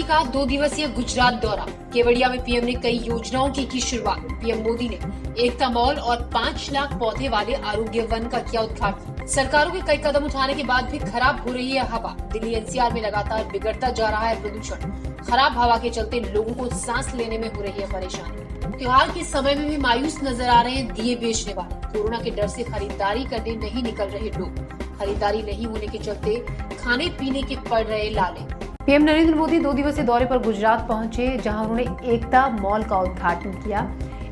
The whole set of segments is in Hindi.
का 2 दिवसीय गुजरात दौरा। केवड़िया में पीएम ने कई योजनाओं की शुरुआत। पीएम मोदी ने एकता मॉल और 5 लाख पौधे वाले आरोग्य वन का किया उद्घाटन। सरकारों के कई कदम उठाने के बाद भी खराब हो रही है हवा। दिल्ली एनसीआर में लगातार बिगड़ता जा रहा है प्रदूषण। खराब हवा के चलते लोगों को सांस लेने में हो रही है परेशानी। त्योहार के समय में भी मायूस नजर आ रहे हैं दिए बेचने वाले। कोरोना के डर से खरीदारी करने नहीं निकल रहे लोग। खरीदारी नहीं होने के चलते खाने पीने के पड़ रहे लाले। पीएम नरेंद्र मोदी 2 दिवसीय दौरे पर गुजरात पहुंचे, जहां उन्होंने एकता मॉल का उद्घाटन किया।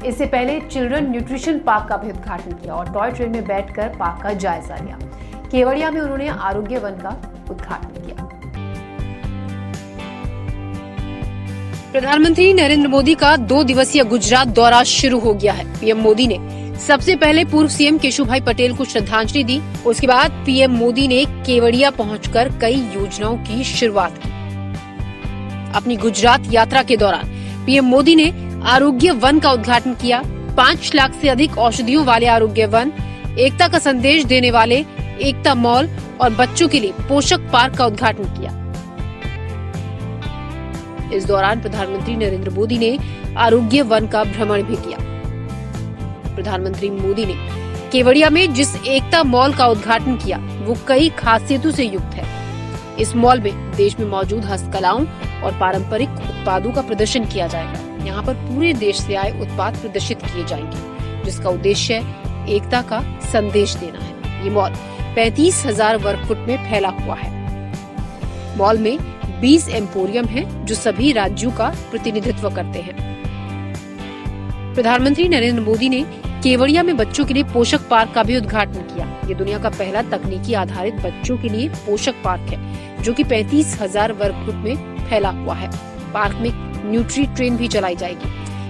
इससे पहले चिल्ड्रन न्यूट्रिशन पार्क का भी उद्घाटन किया और टॉय ट्रेन में बैठकर पार्क का जायजा लिया। केवड़िया में उन्होंने आरोग्य वन का उद्घाटन किया। प्रधानमंत्री नरेंद्र मोदी का 2 दिवसीय गुजरात दौरा शुरू हो गया है। पीएम मोदी ने सबसे पहले पूर्व सीएम केशुभाई पटेल को श्रद्धांजलि दी। उसके बाद पीएम मोदी ने केवड़िया पहुंचकर कई योजनाओं की शुरुआत की। अपनी गुजरात यात्रा के दौरान पीएम मोदी ने आरोग्य वन का उद्घाटन किया। 5 लाख से अधिक औषधियों वाले आरोग्य वन, एकता का संदेश देने वाले एकता मॉल और बच्चों के लिए पोषक पार्क का उद्घाटन किया। इस दौरान प्रधानमंत्री नरेंद्र मोदी ने आरोग्य वन का भ्रमण भी किया। प्रधानमंत्री मोदी ने केवड़िया में जिस एकता मॉल का उद्घाटन किया वो कई खासियतों से युक्त है। इस मॉल में देश में मौजूद हस्तकलाओं और पारंपरिक उत्पादों का प्रदर्शन किया जाएगा। यहाँ पर पूरे देश से आए उत्पाद प्रदर्शित किए जाएंगे, जिसका उद्देश्य है एकता का संदेश देना है। ये मॉल 35,000 वर्ग फुट में फैला हुआ है। मॉल में 20 एम्पोरियम हैं, जो सभी राज्यों का प्रतिनिधित्व करते हैं। प्रधानमंत्री नरेंद्र मोदी ने केवड़िया में बच्चों के लिए पोषक पार्क का भी उद्घाटन किया। ये दुनिया का पहला तकनीकी आधारित बच्चों के लिए पोषक पार्क है, जो कि 35,000 वर्ग फुट में फैला हुआ है। पार्क में न्यूट्री ट्रेन भी चलाई जाएगी,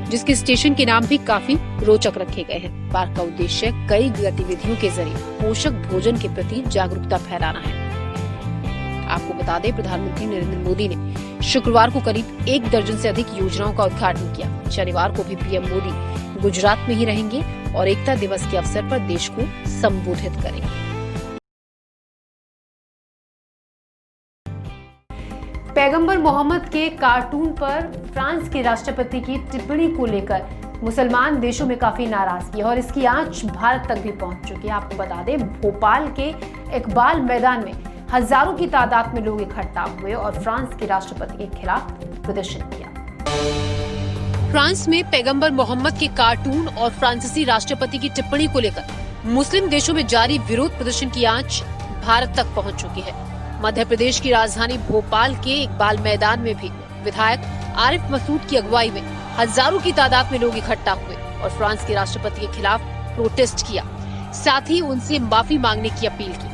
जिसके स्टेशन के नाम भी काफी रोचक रखे गए हैं। पार्क का उद्देश्य कई गतिविधियों के जरिए पोषक भोजन के प्रति जागरूकता फैलाना है। आपको बता दें, प्रधानमंत्री नरेंद्र मोदी ने शुक्रवार को करीब 1 दर्जन से अधिक योजनाओं का उद्घाटन किया। शनिवार को भी पीएम मोदी गुजरात में ही रहेंगे और एकता दिवस के अवसर पर देश को संबोधित करेंगे। पैगंबर मोहम्मद के कार्टून पर फ्रांस के राष्ट्रपति की टिप्पणी को लेकर मुसलमान देशों में काफी नाराजगी है और इसकी आंच भारत तक भी पहुंच चुकी है। आपको बता दें, भोपाल के इकबाल मैदान में हजारों की तादाद में लोग इकट्ठा हुए और फ्रांस के राष्ट्रपति के खिलाफ प्रदर्शन किया। फ्रांस में पैगंबर मोहम्मद के कार्टून और फ्रांसीसी राष्ट्रपति की टिप्पणी को लेकर मुस्लिम देशों में जारी विरोध प्रदर्शन की आंच भारत तक पहुंच चुकी है। मध्य प्रदेश की राजधानी भोपाल के इकबाल मैदान में भी विधायक आरिफ मसूद की अगुवाई में हजारों की तादाद में लोग इकट्ठा हुए और फ्रांस के राष्ट्रपति के खिलाफ प्रोटेस्ट किया, साथ ही उनसे माफी मांगने की अपील की।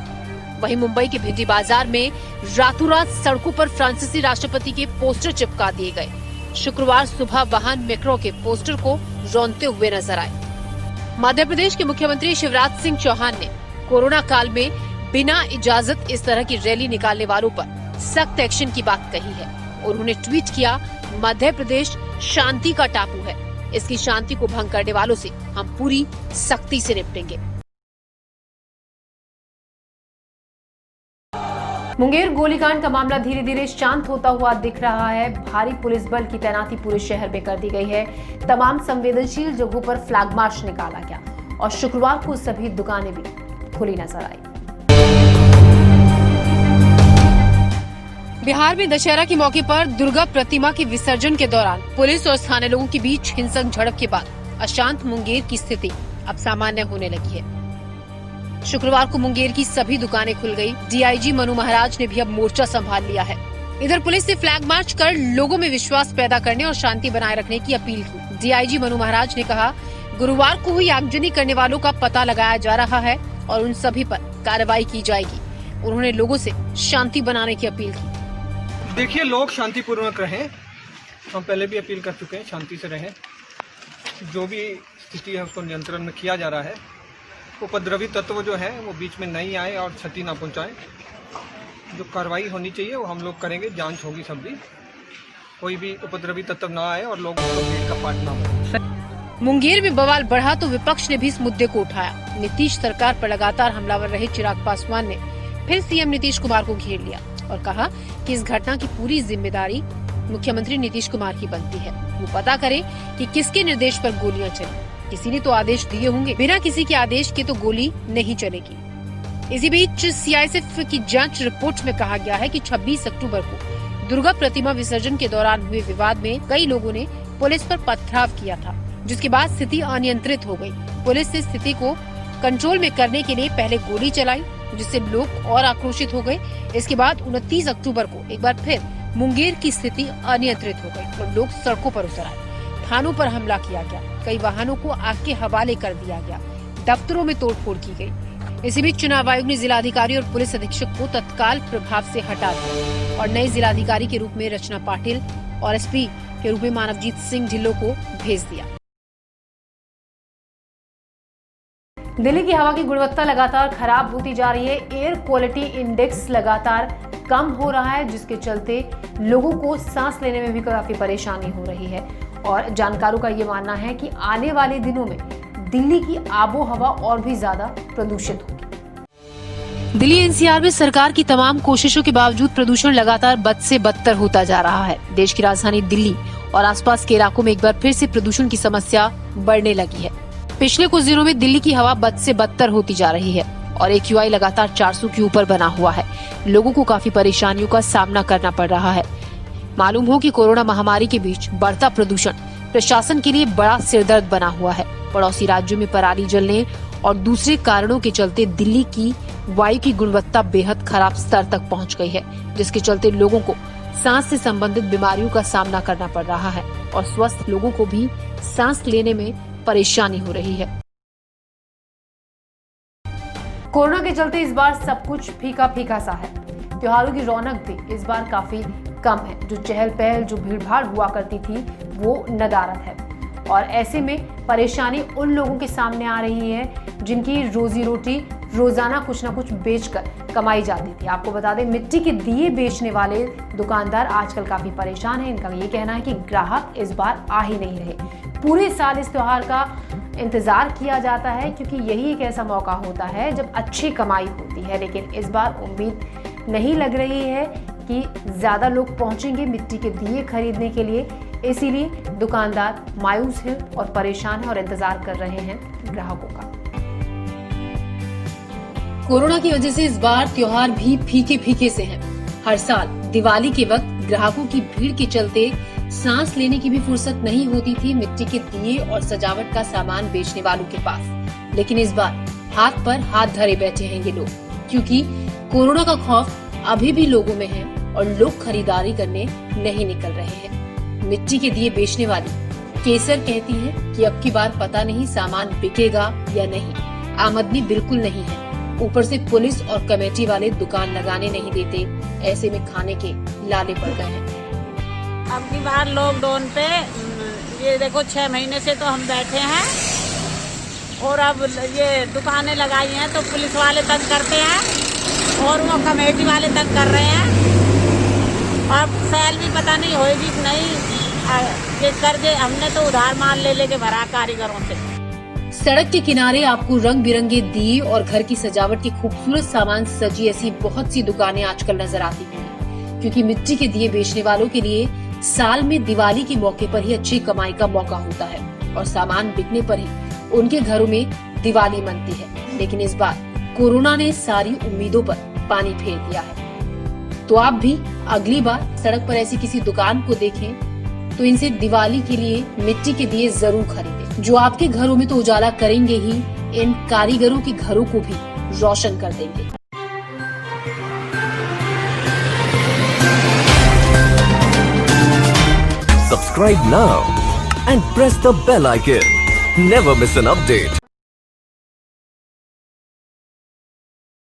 वहीं मुंबई के भिंडी बाजार में रातों रात सड़कों पर फ्रांसीसी राष्ट्रपति के पोस्टर चिपका दिए गए। शुक्रवार सुबह वाहन मेट्रो के पोस्टर को रौंदते हुए नजर आए। मध्य प्रदेश के मुख्यमंत्री शिवराज सिंह चौहान ने कोरोना काल में बिना इजाजत इस तरह की रैली निकालने वालों पर सख्त एक्शन की बात कही है। उन्होंने ट्वीट किया, मध्य प्रदेश शांति का टापू है, इसकी शांति को भंग करने वालों से हम पूरी सख्ती से निपटेंगे। मुंगेर गोलीकांड का मामला धीरे धीरे शांत होता हुआ दिख रहा है। भारी पुलिस बल की तैनाती पूरे शहर में कर दी गई है। तमाम संवेदनशील जगहों पर फ्लैग मार्च निकाला गया और शुक्रवार को सभी दुकानें भी खुली नजर आई। बिहार में दशहरा के मौके पर दुर्गा प्रतिमा के विसर्जन के दौरान पुलिस और स्थानीय लोगों के बीच हिंसक झड़प के बाद अशांत मुंगेर की स्थिति अब सामान्य होने लगी है। शुक्रवार को मुंगेर की सभी दुकानें खुल गई। डीआईजी मनु महाराज ने भी अब मोर्चा संभाल लिया है। इधर पुलिस ने फ्लैग मार्च कर लोगों में विश्वास पैदा करने और शांति बनाए रखने की अपील की। डीआईजी मनु महाराज ने कहा, गुरुवार को हुई आगजनी करने वालों का पता लगाया जा रहा है और उन सभी पर कार्रवाई की जाएगी। उन्होंने लोगों से शांति बनाने की अपील की। देखिए, लोग शांतिपूर्वक रहें। हम पहले भी अपील कर चुके हैं, शांति से रहें। जो भी स्थिति है उसको नियंत्रण में किया जा रहा है। उपद्रवी तत्व जो है वो बीच में नहीं आए और क्षति ना पहुंचाएं। जो कार्रवाई होनी चाहिए वो हम लोग करेंगे, जांच होगी सब भी। कोई भी उपद्रवी तत्व ना आए और लोग भीड़ का पार्ट ना बने। मुंगेर में बवाल बढ़ा तो विपक्ष ने भी इस मुद्दे को उठाया। नीतीश सरकार पर लगातार हमलावर रहे चिराग पासवान ने फिर सीएम नीतीश कुमार को घेर लिया और कहा कि इस घटना की पूरी जिम्मेदारी मुख्यमंत्री नीतीश कुमार की बनती है। वो पता करे कि किसके निर्देश पर गोलियां चली। किसी ने तो आदेश दिए होंगे, बिना किसी के आदेश के तो गोली नहीं चलेगी। इसी बीच सीआईएसएफ की जांच रिपोर्ट में कहा गया है कि 26 अक्टूबर को दुर्गा प्रतिमा विसर्जन के दौरान हुए विवाद में कई लोगों ने पुलिस पर पथराव किया था, जिसके बाद स्थिति अनियंत्रित हो गई। पुलिस ने स्थिति को कंट्रोल में करने के लिए पहले गोली चलाई, जिससे लोग और आक्रोशित हो गए। इसके बाद 29 अक्टूबर को एक बार फिर मुंगेर की स्थिति अनियंत्रित हो गई और लोग सड़कों पर उतर आए। थानों पर हमला किया गया, कई वाहनों को आग के हवाले कर दिया गया, दफ्तरों में तोड़फोड़ की गई। इसी बीच चुनाव आयोग ने जिलाधिकारी और पुलिस अधीक्षक को तत्काल प्रभाव से हटा दिया और नए जिलाधिकारी के रूप में रचना पाटिल और एसपी के रूप में मानवजीत सिंह ढिल्लों को भेज दिया। दिल्ली की हवा की गुणवत्ता लगातार खराब होती जा रही है। एयर क्वालिटी इंडेक्स लगातार कम हो रहा है, जिसके चलते लोगों को सांस लेने में भी काफी परेशानी हो रही है। और जानकारों का ये मानना है कि आने वाले दिनों में दिल्ली की आबो हवा और भी ज्यादा प्रदूषित होगी। दिल्ली एनसीआर में सरकार की तमाम कोशिशों के बावजूद प्रदूषण लगातार बद से बदतर होता जा रहा है। देश की राजधानी दिल्ली और आसपास के इलाकों में एक बार फिर से प्रदूषण की समस्या बढ़ने लगी है। पिछले कुछ दिनों में दिल्ली की हवा बद से बदतर होती जा रही है और AQI लगातार 400 के ऊपर बना हुआ है। लोगों को काफी परेशानियों का सामना करना पड़ रहा है। मालूम हो कि कोरोना महामारी के बीच बढ़ता प्रदूषण प्रशासन के लिए बड़ा सिरदर्द बना हुआ है। पड़ोसी राज्यों में पराली जलने और दूसरे कारणों के चलते दिल्ली की वायु की गुणवत्ता बेहद खराब स्तर तक पहुंच गई है, जिसके चलते लोगों को सांस से संबंधित बीमारियों का सामना करना पड़ रहा है और स्वस्थ लोगों को भी सांस लेने में परेशानी हो रही है। कोरोना के चलते इस बार सब कुछ फीका फीका सा है। त्योहारों की रौनक भी इस बार काफी कम है। जो चहल पहल, जो भीड़ भाड़ हुआ करती थी, वो नदारद है। और ऐसे में परेशानी उन लोगों के सामने आ रही है जिनकी रोजी रोटी रोजाना कुछ न कुछ बेचकर कमाई जाती थी। आपको बता दें, मिट्टी के दिए बेचने वाले दुकानदार आजकल काफी परेशान हैं। इनका ये कहना है कि ग्राहक इस बार आ ही नहीं रहे। पूरे साल इस त्योहार का इंतजार किया जाता है, क्योंकि यही एक ऐसा मौका होता है जब अच्छी कमाई होती है। लेकिन इस बार उम्मीद नहीं लग रही है कि ज्यादा लोग पहुंचेंगे मिट्टी के दिए खरीदने के लिए। इसीलिए दुकानदार मायूस हैं और परेशान हैं और इंतजार कर रहे हैं ग्राहकों का। कोरोना की वजह से इस बार त्योहार भी फीके फीके से हैं। हर साल दिवाली के वक्त ग्राहकों की भीड़ के चलते सांस लेने की भी फुर्सत नहीं होती थी मिट्टी के दिए और सजावट का सामान बेचने वालों के पास। लेकिन इस बार हाथ पर हाथ धरे बैठे हैं ये लोग, क्योंकि कोरोना का खौफ अभी भी लोगों में है और लोग खरीदारी करने नहीं निकल रहे हैं। मिट्टी के दिए बेचने वाली केसर कहती है कि अब की बार पता नहीं सामान बिकेगा या नहीं। आमदनी बिल्कुल नहीं है, ऊपर से पुलिस और कमेटी वाले दुकान लगाने नहीं देते। ऐसे में खाने के लाले पड़ गए हैं। अब की बार लॉकडाउन पे ये देखो 6 महीने से तो हम बैठे हैं और अब ये दुकानें लगाई हैं तो पुलिस वाले तंग करते हैं और वो कमेटी वाले तंग कर रहे हैं। अब सेल भी पता नहीं होएगी कि नहीं। ये कर्जे हमने तो उधार माल ले लेके भरा कारीगरों से। सड़क के किनारे आपको रंग बिरंगे दिए और घर की सजावट के खूबसूरत सामान सजी ऐसी बहुत सी दुकानें आजकल नजर आती हैं, क्योंकि मिट्टी के दिए बेचने वालों के लिए साल में दिवाली के मौके पर ही अच्छी कमाई का मौका होता है और सामान बिकने पर ही उनके घरों में दिवाली मनती है। लेकिन इस बार कोरोना ने सारी उम्मीदों पर पानी फेर दिया है। तो आप भी अगली बार सड़क पर ऐसी किसी दुकान को देखें तो इनसे दिवाली के लिए मिट्टी के दिए जरूर खरीदें, जो आपके घरों में तो उजाला करेंगे ही, इन कारीगरों के घरों को भी रोशन कर देंगे। Subscribe now and press the bell icon. Never miss an update.